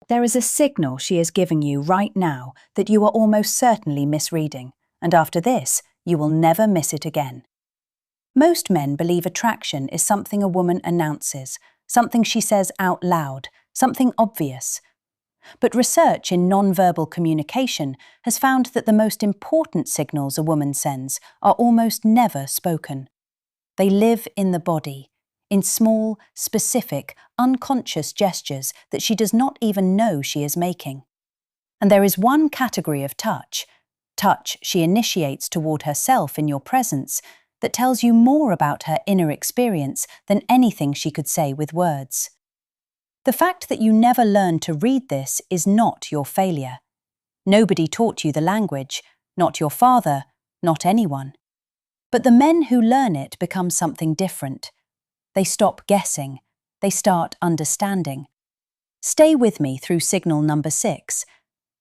There is a signal she is giving you right now that you are almost certainly misreading, and after this, you will never miss it again. Most men believe attraction is something a woman announces, something she says out loud, something obvious. But research in nonverbal communication has found that the most important signals a woman sends are almost never spoken. They live in the body, in small, specific, unconscious gestures that she does not even know she is making. And there is one category of touch she initiates toward herself in your presence, that tells you more about her inner experience than anything she could say with words. The fact that you never learned to read this is not your failure. Nobody taught you the language, not your father, not anyone. But the men who learn it become something different. They stop guessing. They start understanding. Stay with me through signal number 6.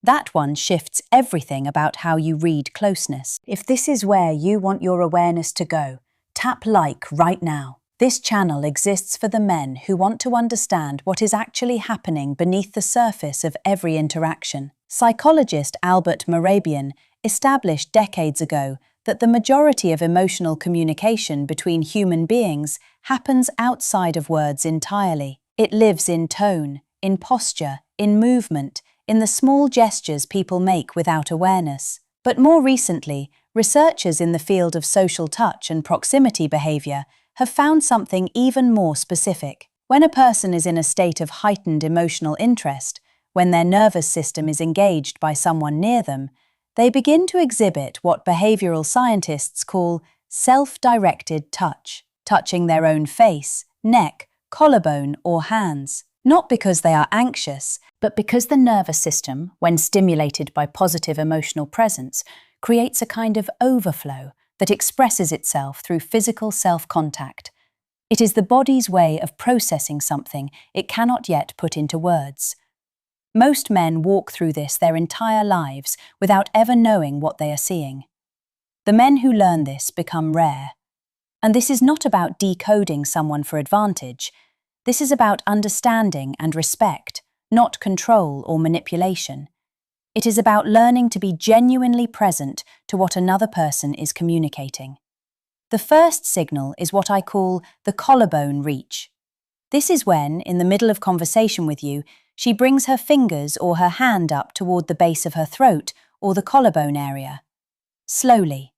That one shifts everything about how you read closeness. If this is where you want your awareness to go, tap like right now. This channel exists for the men who want to understand what is actually happening beneath the surface of every interaction. Psychologist Albert Mehrabian established decades ago that the majority of emotional communication between human beings happens outside of words entirely. It lives in tone, in posture, in movement, in the small gestures people make without awareness. But more recently, researchers in the field of social touch and proximity behavior have found something even more specific. When a person is in a state of heightened emotional interest, when their nervous system is engaged by someone near them, they begin to exhibit what behavioral scientists call self-directed touch, touching their own face, neck, collarbone, or hands. Not because they are anxious, but because the nervous system, when stimulated by positive emotional presence, creates a kind of overflow that expresses itself through physical self-contact. It is the body's way of processing something it cannot yet put into words. Most men walk through this their entire lives without ever knowing what they are seeing. The men who learn this become rare. And this is not about decoding someone for advantage. This is about understanding and respect, not control or manipulation. It is about learning to be genuinely present to what another person is communicating. The first signal is what I call the collarbone reach. This is when, in the middle of conversation with you, she brings her fingers or her hand up toward the base of her throat or the collarbone area. Slowly,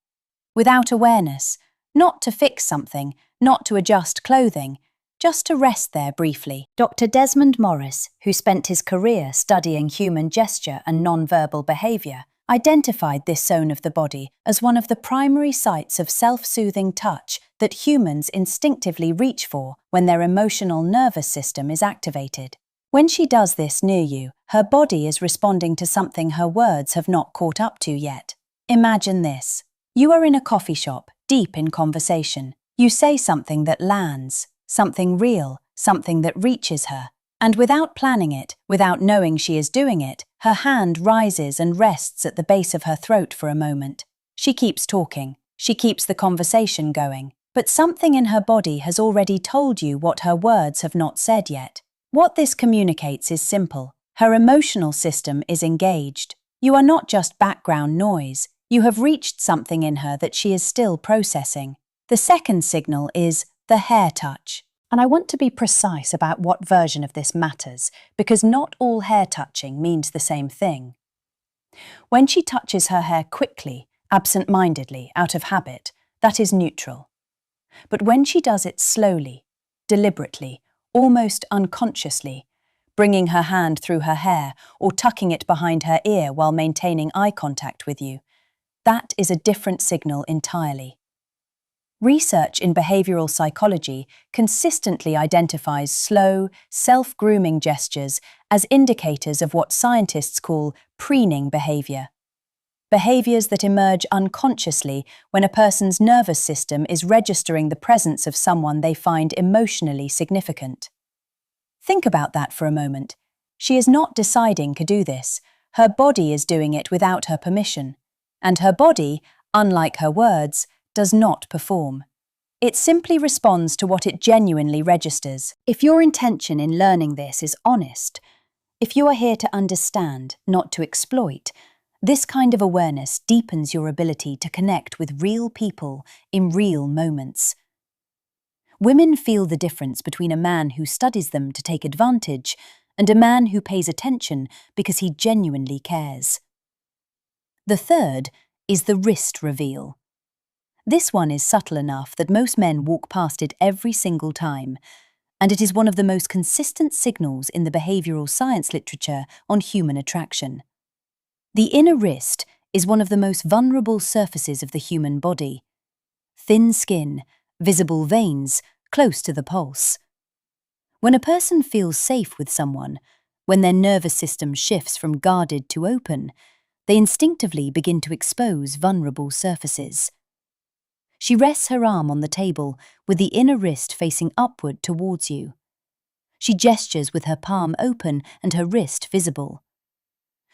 without awareness, not to fix something, not to adjust clothing, just to rest there briefly. Dr. Desmond Morris, who spent his career studying human gesture and nonverbal behavior, identified this zone of the body as one of the primary sites of self-soothing touch that humans instinctively reach for when their emotional nervous system is activated. When she does this near you, her body is responding to something her words have not caught up to yet. Imagine this. You are in a coffee shop, deep in conversation. You say something that lands, something real, something that reaches her. And without planning it, without knowing she is doing it, her hand rises and rests at the base of her throat for a moment. She keeps talking. She keeps the conversation going. But something in her body has already told you what her words have not said yet. What this communicates is simple. Her emotional system is engaged. You are not just background noise. You have reached something in her that she is still processing. The second signal is the hair touch. And I want to be precise about what version of this matters, because not all hair touching means the same thing. When she touches her hair quickly, absent-mindedly, out of habit, that is neutral. But when she does it slowly, deliberately, almost unconsciously, bringing her hand through her hair or tucking it behind her ear while maintaining eye contact with you, that is a different signal entirely. Research in behavioral psychology consistently identifies slow, self-grooming gestures as indicators of what scientists call preening behavior. Behaviors that emerge unconsciously when a person's nervous system is registering the presence of someone they find emotionally significant. Think about that for a moment. She is not deciding to do this. Her body is doing it without her permission. And her body, unlike her words, does not perform. It simply responds to what it genuinely registers. If your intention in learning this is honest, If you are here to understand, not to exploit, this kind of awareness deepens your ability to connect with real people in real moments. Women feel the difference between a man who studies them to take advantage and a man who pays attention because he genuinely cares. The third is the wrist reveal. This one is subtle enough that most men walk past it every single time, and it is one of the most consistent signals in the behavioral science literature on human attraction. The inner wrist is one of the most vulnerable surfaces of the human body. Thin skin, visible veins, close to the pulse. When a person feels safe with someone, when their nervous system shifts from guarded to open, they instinctively begin to expose vulnerable surfaces. She rests her arm on the table with the inner wrist facing upward towards you. She gestures with her palm open and her wrist visible.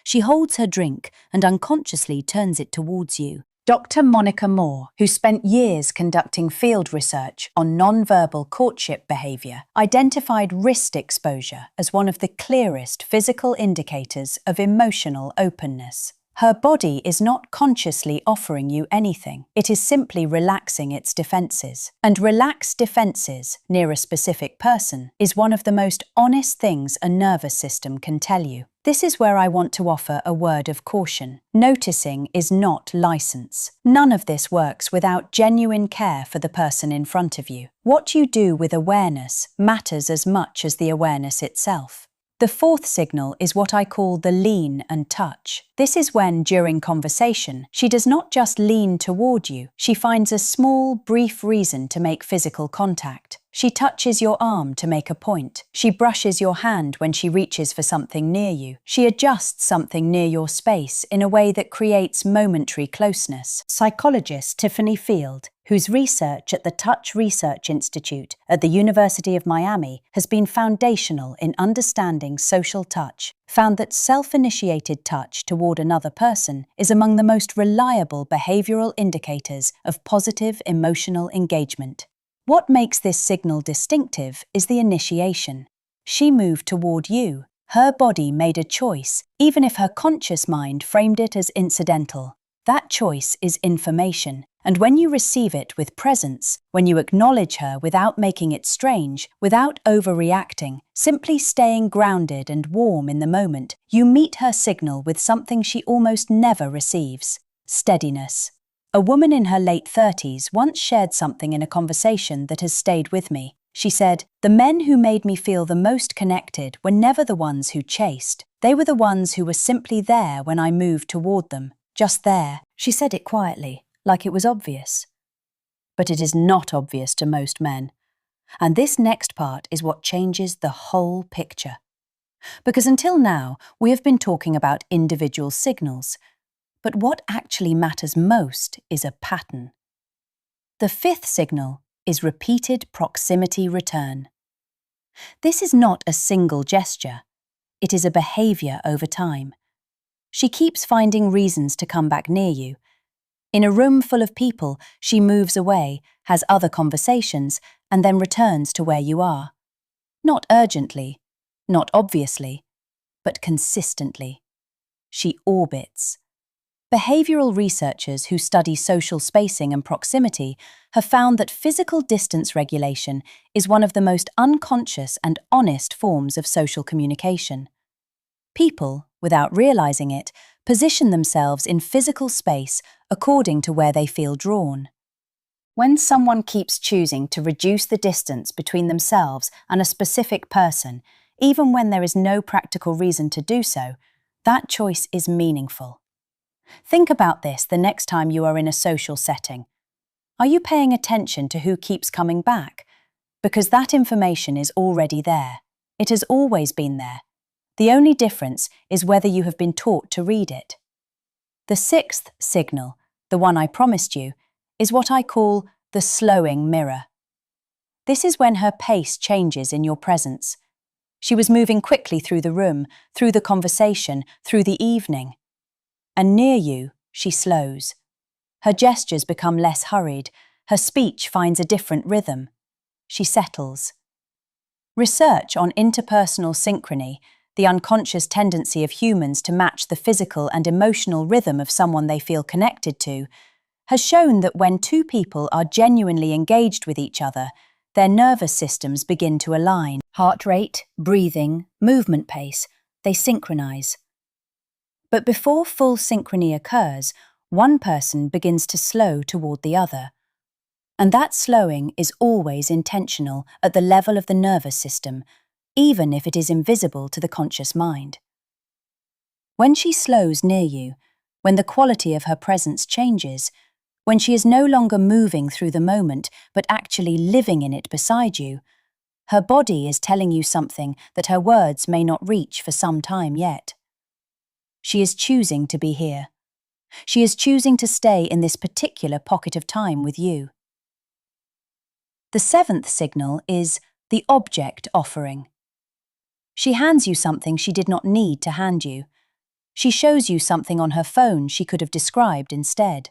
She holds her drink and unconsciously turns it towards you. Dr. Monica Moore, who spent years conducting field research on nonverbal courtship behavior, identified wrist exposure as one of the clearest physical indicators of emotional openness. Her body is not consciously offering you anything. It is simply relaxing its defenses. And relaxed defenses near a specific person is one of the most honest things a nervous system can tell you. This is where I want to offer a word of caution. Noticing is not license. None of this works without genuine care for the person in front of you. What you do with awareness matters as much as the awareness itself. The fourth signal is what I call the lean and touch. This is when, during conversation, she does not just lean toward you, she finds a small, brief reason to make physical contact. She touches your arm to make a point. She brushes your hand when she reaches for something near you. She adjusts something near your space in a way that creates momentary closeness. Psychologist Tiffany Field, whose research at the Touch Research Institute at the University of Miami has been foundational in understanding social touch, found that self-initiated touch toward another person is among the most reliable behavioral indicators of positive emotional engagement. What makes this signal distinctive is the initiation. She moved toward you. Her body made a choice, even if her conscious mind framed it as incidental. That choice is information, and when you receive it with presence, when you acknowledge her without making it strange, without overreacting, simply staying grounded and warm in the moment, you meet her signal with something she almost never receives: steadiness. A woman in her late 30s once shared something in a conversation that has stayed with me. She said, "The men who made me feel the most connected were never the ones who chased. They were the ones who were simply there when I moved toward them. Just there." She said it quietly, like it was obvious. But it is not obvious to most men. And this next part is what changes the whole picture. Because until now, we have been talking about individual signals. But what actually matters most is a pattern. The fifth signal is repeated proximity return. This is not a single gesture. It is a behavior over time. She keeps finding reasons to come back near you. In a room full of people, she moves away, has other conversations, and then returns to where you are. Not urgently, not obviously, but consistently. She orbits. Behavioral researchers who study social spacing and proximity have found that physical distance regulation is one of the most unconscious and honest forms of social communication. People, without realizing it, position themselves in physical space according to where they feel drawn. When someone keeps choosing to reduce the distance between themselves and a specific person, even when there is no practical reason to do so, that choice is meaningful. Think about this the next time you are in a social setting. Are you paying attention to who keeps coming back? Because that information is already there. It has always been there. The only difference is whether you have been taught to read it. The sixth signal, the one I promised you, is what I call the slowing mirror. This is when her pace changes in your presence. She was moving quickly through the room, through the conversation, through the evening. And near you, she slows. Her gestures become less hurried. Her speech finds a different rhythm. She settles. Research on interpersonal synchrony, the unconscious tendency of humans to match the physical and emotional rhythm of someone they feel connected to, has shown that when two people are genuinely engaged with each other, their nervous systems begin to align. Heart rate, breathing, movement pace, they synchronize. But before full synchrony occurs, one person begins to slow toward the other. And that slowing is always intentional at the level of the nervous system, even if it is invisible to the conscious mind. When she slows near you, when the quality of her presence changes, when she is no longer moving through the moment but actually living in it beside you, her body is telling you something that her words may not reach for some time yet. She is choosing to be here. She is choosing to stay in this particular pocket of time with you. The seventh signal is the object offering. She hands you something she did not need to hand you. She shows you something on her phone she could have described instead.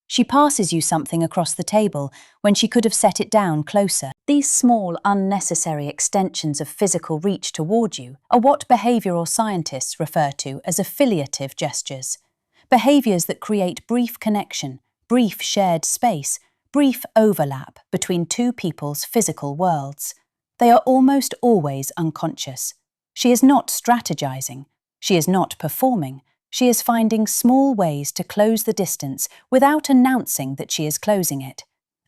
She passes you something across the table when she could have set it down closer. These small, unnecessary extensions of physical reach toward you are what behavioral scientists refer to as affiliative gestures. Behaviors that create brief connection, brief shared space, brief overlap between two people's physical worlds. They are almost always unconscious. She is not strategizing. She is not performing. She is finding small ways to close the distance without announcing that she is closing it.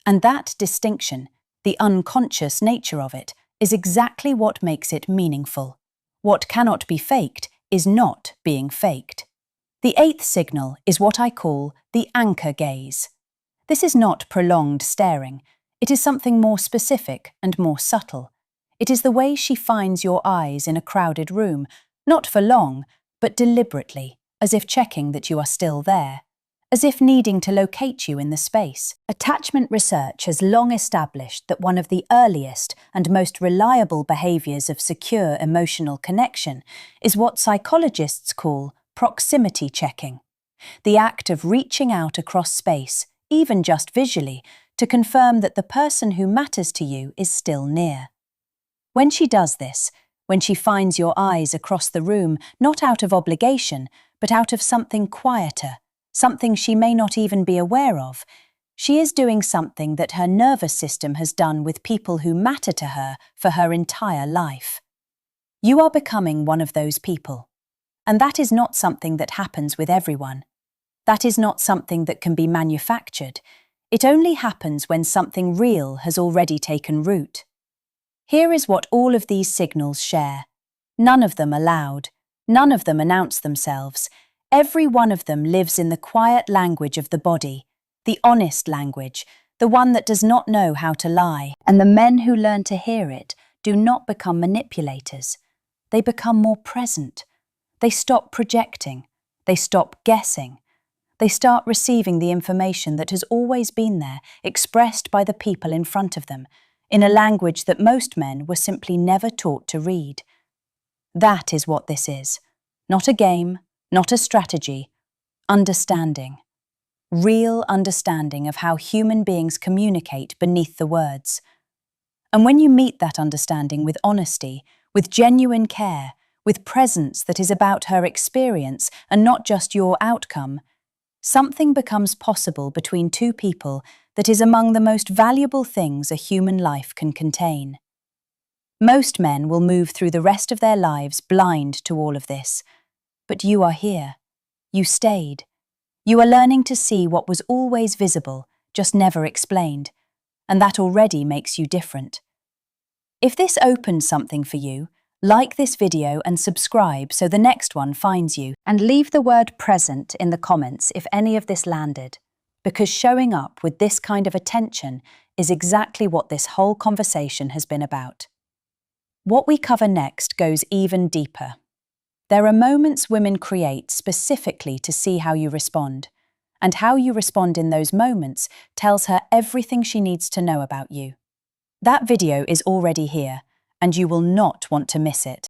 And that distinction, the unconscious nature of it, is exactly what makes it meaningful. What cannot be faked is not being faked. The eighth signal is what I call the anchor gaze. This is not prolonged staring. It is something more specific and more subtle. It is the way she finds your eyes in a crowded room, not for long, but deliberately, as if checking that you are still there, as if needing to locate you in the space. Attachment research has long established that one of the earliest and most reliable behaviors of secure emotional connection is what psychologists call proximity checking, the act of reaching out across space, even just visually, to confirm that the person who matters to you is still near. When she does this, when she finds your eyes across the room, not out of obligation, but out of something quieter, something she may not even be aware of, she is doing something that her nervous system has done with people who matter to her for her entire life. You are becoming one of those people. And that is not something that happens with everyone. That is not something that can be manufactured. It only happens when something real has already taken root. Here is what all of these signals share. None of them are loud. None of them announce themselves. Every one of them lives in the quiet language of the body, the honest language, the one that does not know how to lie. And the men who learn to hear it do not become manipulators. They become more present. They stop projecting. They stop guessing. They start receiving the information that has always been there, expressed by the people in front of them, in a language that most men were simply never taught to read. That is what this is. Not a game, not a strategy. Understanding. Real understanding of how human beings communicate beneath the words. And when you meet that understanding with honesty, with genuine care, with presence that is about her experience and not just your outcome, something becomes possible between two people that is among the most valuable things a human life can contain. Most men will move through the rest of their lives blind to all of this. But you are here. You stayed. You are learning to see what was always visible, just never explained, and that already makes you different. If this opened something for you, like this video and subscribe so the next one finds you, and leave the word present in the comments if any of this landed, because showing up with this kind of attention is exactly what this whole conversation has been about. What we cover next goes even deeper. There are moments women create specifically to see how you respond, and how you respond in those moments tells her everything she needs to know about you. That video is already here, and you will not want to miss it.